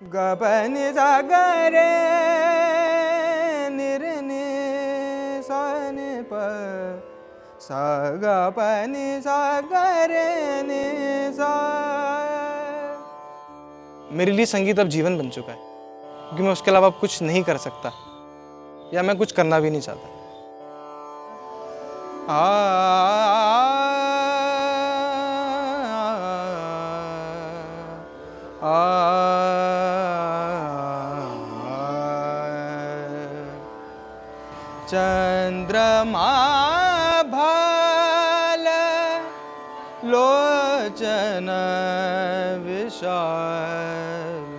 ग प नि सा ग रे नि रे नि सा नि प सा ग प नि सा ग रे नि सा। मेरे लिए संगीत अब जीवन बन चुका है, क्योंकि मैं उसके अलावा अब कुछ नहीं कर सकता या मैं कुछ करना भी नहीं चाहता। चंद्रमा भाल लोचन विशाल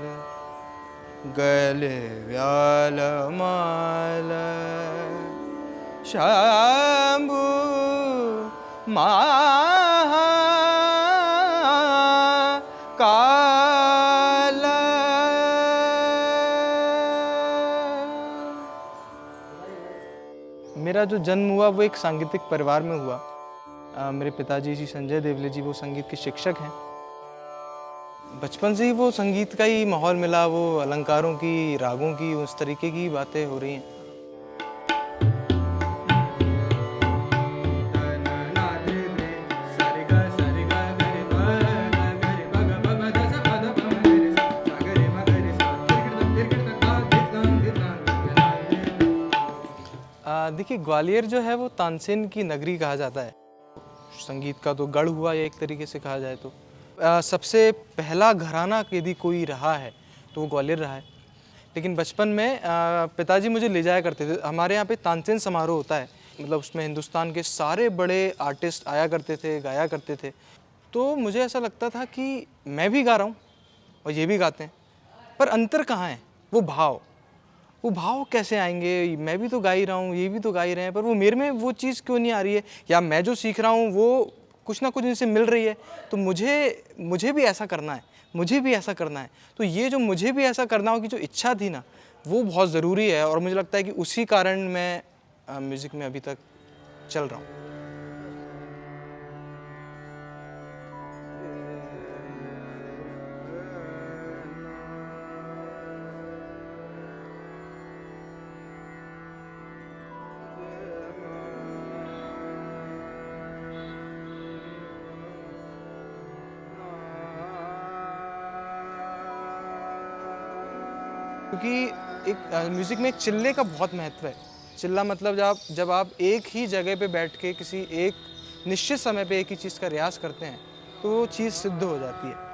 गले व्याल माल शंभु महाकाल। मेरा जो जन्म हुआ वो एक सांगीतिक परिवार में हुआ। मेरे पिताजी जी संजय देवले जी वो संगीत के शिक्षक हैं। बचपन से ही वो संगीत का ही माहौल मिला, वो अलंकारों की, रागों की, उस तरीके की बातें हो रही हैं। देखिए, ग्वालियर जो है वो तानसेन की नगरी कहा जाता है। संगीत का तो गढ़ हुआ या एक तरीके से कहा जाए तो। सबसे पहला घराना यदि कोई रहा है तो वो ग्वालियर रहा है। लेकिन बचपन में पिताजी मुझे ले जाया करते थे। हमारे यहाँ पे तानसेन समारोह होता है, मतलब उसमें हिंदुस्तान के सारे बड़े आर्टिस्ट आया करते थे, गाया करते थे। तो मुझे ऐसा लगता था कि मैं भी गा रहा हूँ और ये भी गाते हैं, पर अंतर कहाँ है? वो भाव कैसे आएंगे? मैं भी तो गा ही रहा हूँ, ये भी तो गा ही रहे हैं, पर वो मेरे में वो चीज़ क्यों नहीं आ रही है? या मैं जो सीख रहा हूँ वो कुछ ना कुछ इनसे मिल रही है, तो मुझे भी ऐसा करना है, मुझे भी ऐसा करना है। तो ये जो मुझे भी ऐसा करना हो की जो इच्छा थी ना, वो बहुत ज़रूरी है। और मुझे लगता है कि उसी कारण मैं म्यूज़िक में अभी तक चल रहा हूँ। क्योंकि एक म्यूज़िक में एक चिल्ले का बहुत महत्व है। चिल्ला मतलब जब आप एक ही जगह पे बैठ के किसी एक निश्चित समय पे एक ही चीज़ का रियाज़ करते हैं, तो वो चीज़ सिद्ध हो जाती है।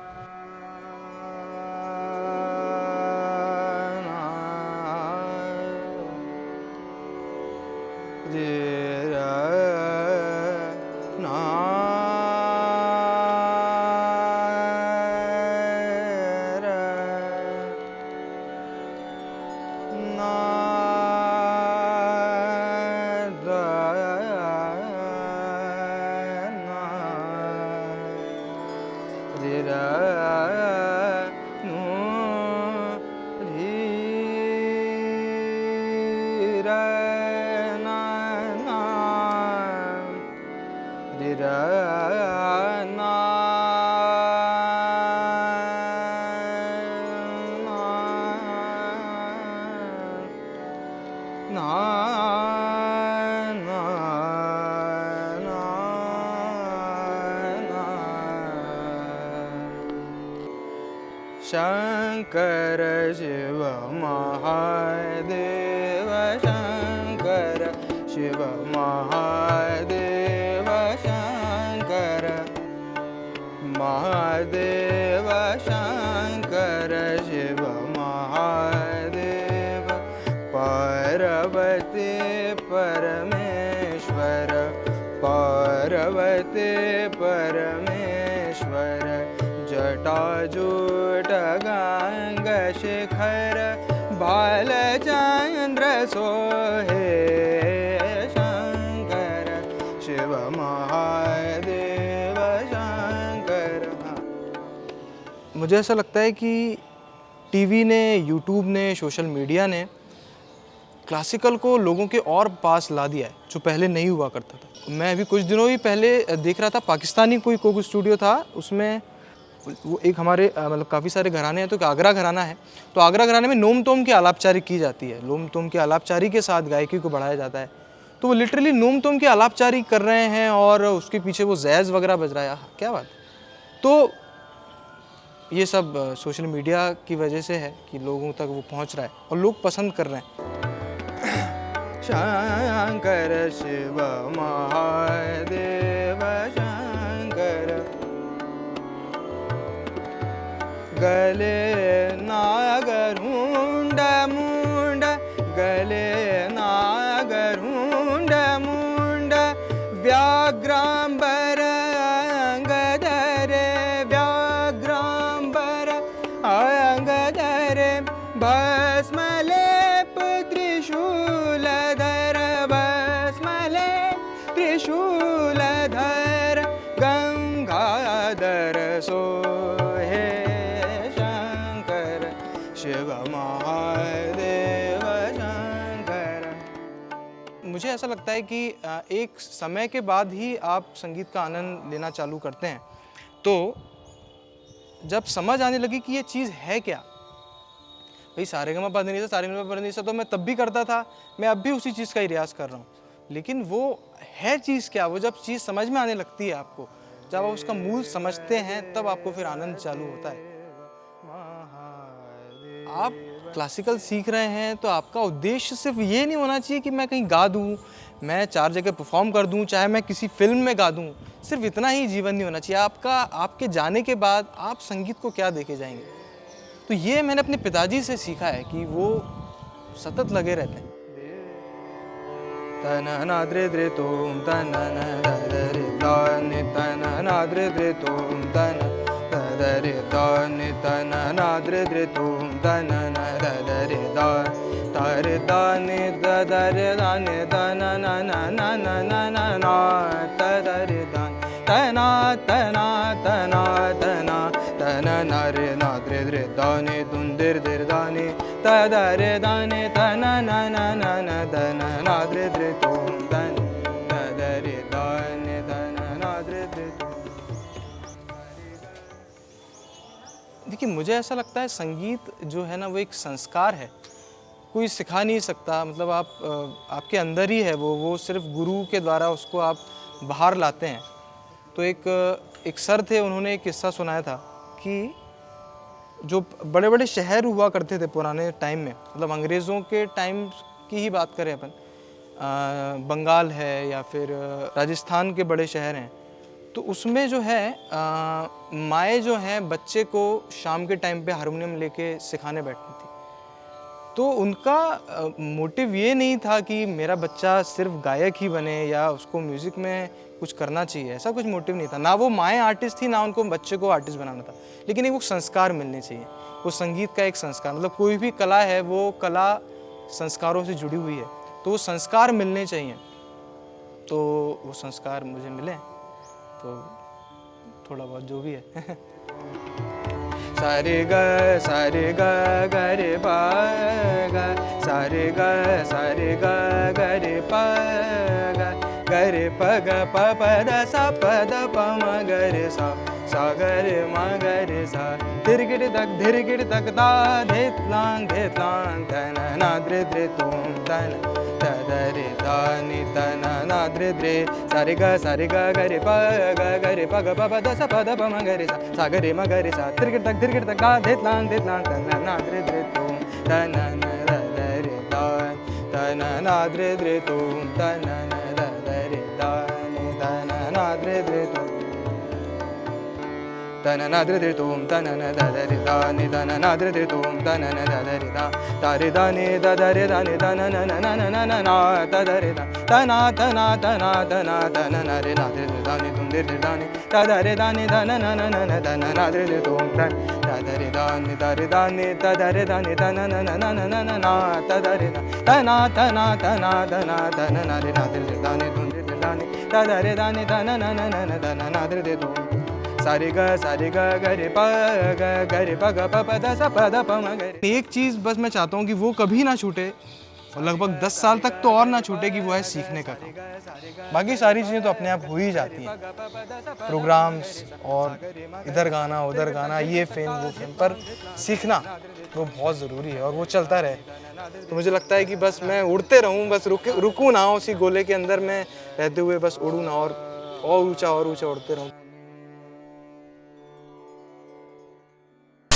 शंकर शिव महादेव, शंकर शिव महादेव, शंकर महादेव, शंकर शिव महादेव, पार्वती परमेश्वर, पार्वती परमेश्वर, जटाजूट गंग शिखर, बालचंद्र सोहे, शंकर शिव महादेव, शंकर। मुझे ऐसा लगता है कि टीवी ने, यूट्यूब ने, सोशल मीडिया ने क्लासिकल को लोगों के और पास ला दिया है, जो पहले नहीं हुआ करता था। मैं अभी कुछ दिनों ही पहले देख रहा था, पाकिस्तानी कोई कोक स्टूडियो था, उसमें वो एक हमारे मतलब काफ़ी सारे घराने हैं, तो एक आगरा घराना है, तो आगरा घराने में नोम तोम की आलापचारी की जाती है, नोम तोम की आलापचारी के साथ गायकी को बढ़ाया जाता है। तो वो लिटरली नोम तोम की आलापचारी कर रहे हैं और उसके पीछे वो जैज़ वगैरह बज रहा है, आहा! क्या बात है। तो ये सब सोशल मीडिया की वजह से है कि लोगों तक वो पहुंच रहा है और लोग पसंद कर रहे हैं। शंकर शिव महादेव शंकर, गले नागरुंड मुंड, गले नागरुंड मुंड, व्याघ्रांबर अंगदरे, व्याघ्रांबर अंगदरे, भस्मलेप त्रिशूलधर, भस्मलेप त्रिशूलधर, गंगाधर सोहे शंकर शिव महादेव शंकर। मुझे ऐसा लगता है कि एक समय के बाद ही आप संगीत का आनंद लेना चालू करते हैं, तो जब समझ आने लगी कि ये चीज़ है क्या। भाई सारेगामा पा धा नी सा, सारेगामा पा धा नी सा तो मैं तब भी करता था, मैं अब भी उसी चीज़ का ही रियाज़ कर रहा हूँ, लेकिन वो है चीज़ क्या, वो जब चीज़ समझ में आने लगती है आपको, जब आप उसका मूल समझते हैं, तब आपको फिर आनंद चालू होता है। आप क्लासिकल सीख रहे हैं तो आपका उद्देश्य सिर्फ ये नहीं होना चाहिए कि मैं कहीं गा दूँ, मैं 4 जगह परफॉर्म कर दूँ, चाहे मैं किसी फिल्म में गा दूँ, सिर्फ इतना ही जीवन नहीं होना चाहिए। आपके जाने के बाद आप संगीत को क्या देके जाएंगे। तो ये मैंने अपने पिताजी से सीखा है कि वो सतत लगे रहते हैं। तनना द्रे द्रे तोम तनना दरे तानि तनना द्रे द्रे तोम तन दरे तानि तनना द्रे द्रे तोम तनना दरे दा तारे दानि दरे दानि तनना ना ना ना ना ना ना तदरे दान तना तना तना तना तनना रे ना द्रे द्रे दानि दुंदिर दिर दानि तदरे दानि तना ना ना ना ना तनना द्रे द्रे तोम तन तदरे दानि तनना द्रे द्रे। देखिए मुझे ऐसा लगता है संगीत जो है ना वो एक संस्कार है, कोई सिखा नहीं सकता, मतलब आपके अंदर ही है वो सिर्फ गुरु के द्वारा उसको आप बाहर लाते हैं। तो एक सर थे, उन्होंने एक किस्सा सुनाया था कि जो बड़े बड़े शहर हुआ करते थे पुराने टाइम में, मतलब अंग्रेज़ों के टाइम की ही बात करें अपन, बंगाल है या फिर राजस्थान के बड़े शहर हैं, तो उसमें जो है माएँ जो हैं बच्चे को शाम के टाइम पे हारमोनियम लेके सिखाने बैठती थी। तो उनका मोटिव ये नहीं था कि मेरा बच्चा सिर्फ गायक ही बने या उसको म्यूज़िक में कुछ करना चाहिए, ऐसा कुछ मोटिव नहीं था। ना वो माएँ आर्टिस्ट थी, ना उनको बच्चे को आर्टिस्ट बनाना था, लेकिन एक वो संस्कार मिलने चाहिए। वो संगीत का एक संस्कार, मतलब कोई भी कला है वो कला संस्कारों से जुड़ी हुई है, तो वो संस्कार मिलने चाहिए। तो वो संस्कार मुझे मिले, तो थोड़ा बहुत जो भी है। सारे ग ग रे पा ग, सारे ग रे पा ग रे प ग प प द सा प द प म ग रे सा सा ग रे म ग रे सा धिरगिड़ तक दा धेत लांग तन ना द्रे द्रे तुम तन तदरे दानि तन ना द्रे द्रे सारे ग ग रे प ग प प द सा प द प म ग रे सा ग रे म ग रे सा धिरगिड़ तक दा धेत लांग तन ना द्रे द्रे तुम तन ना दरे दान तन ना द्रे द्रे तुम तन ना दरे दानि तन ना द्रे द्रे तुम तन ना द्रे द्रे तुम तन ना दरे दानि तन ना द्रे द्रे तुम तन ना दरे दा तारे दानि दरे दानि तन ना ना ना ना ना ना तदरे दा तना तना तना तना तन ना रे ना द्रे द्रे दानि तुम द्रे द्रे दानि तदरे दानि तन ना ना ना ना तन ना द्रे द्रे तुम तन तदरे दानि तदरे दानि तन ना ना ना ना ना ना तदरे दा तना तना तना तना तन ना रे ना द्रे द्रे दानि तुम द्रे द्रे दानि तदरे दानि तन ना ना ना ना तन ना द्रे द्रे तुम सारे ग रे प ग रे प ग प प द सा प द प म ग रे। एक चीज़ बस मैं चाहता हूँ कि वो कभी ना छूटे और लगभग 10 साल तक तो और ना छूटेगी, वो है सीखने का काम। बाकी सारी चीज़ें तो अपने आप हो ही जाती हैं, प्रोग्राम्स और इधर गाना उधर गाना, ये फेम वो फेम, पर सीखना वो बहुत ज़रूरी है और वो चलता रहे। तो मुझे लगता है कि बस मैं उड़ते रहूँ, बस रुकूँ ना उसी गोले के अंदर में रहते हुए, बस उड़ूँ ना और ऊंचा उड़ते रहूँ।